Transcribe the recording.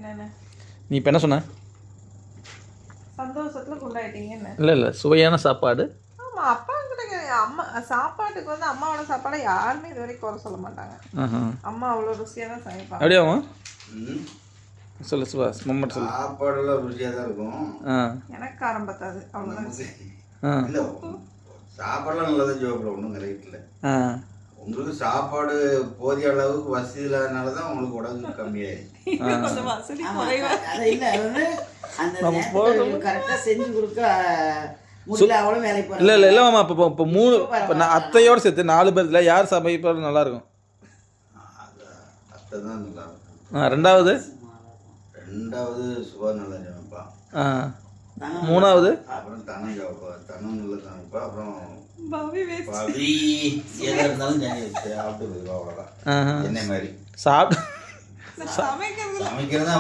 என்னன்னு நீ இப்போ என்ன சொன்ன? சந்தோஷத்துல குண்டாயிட்டீங்கன்னு. இல்லை சுவையான சாப்பாடு. ஆமாம், அப்பா கிட்ட அம்மா சாப்பாட்டுக்கு வந்து அம்மாவோட சாப்பாடை யாருமே இது வரைக்கும் குறை சொல்ல மாட்டாங்க. அம்மா அவ்வளோ ருசியாக தான் சமைப்பாங்க. அப்படியாமா? சொல்லு சுபாஷ், மம்மட் சொல்லு. சாப்பாடுலாம் ருசியாக தான் இருக்கும். எனக்கு காரம் பத்தாது, அவ்வளோதான். இல்லை, சாப்பாடுலாம் நல்லா தான் ஜோப்பில் ஒன்றும் கரெக்ட் இல்லை. உங்களுக்கு சாப்பாடு போதிய அளவுக்கு வசதி இல்லாதனால தான் உங்களுக்கு உடம்பு கம்மியாயிடுச்சு. வசதி குறைவா கரெக்டாக செஞ்சு கொடுக்க முடியல, அவ்வளோ வேலைக்கு போகிறேன். இல்லை மாமா, இப்போ 3 இப்போ நான் அத்தையோடு சேர்த்து 4 பேர்த்தில் யார் சமைப்பாரு நல்லாயிருக்கும்? அத்தை தான் நல்லா இருக்கும். ரெண்டாவது சுபா நல்லா சமைப்பான். மூணாவது அப்புறம் தனம் சமைப்பா, தனம் நல்லா சமைப்பா. அப்புறம் பவி எதாக இருந்தாலும் சாப்பிட்டு போயிடுவா, அவ்வளோதான். என்ன மாதிரி சாப்பிட்டு சமைக்கிறது சமைக்கிறதா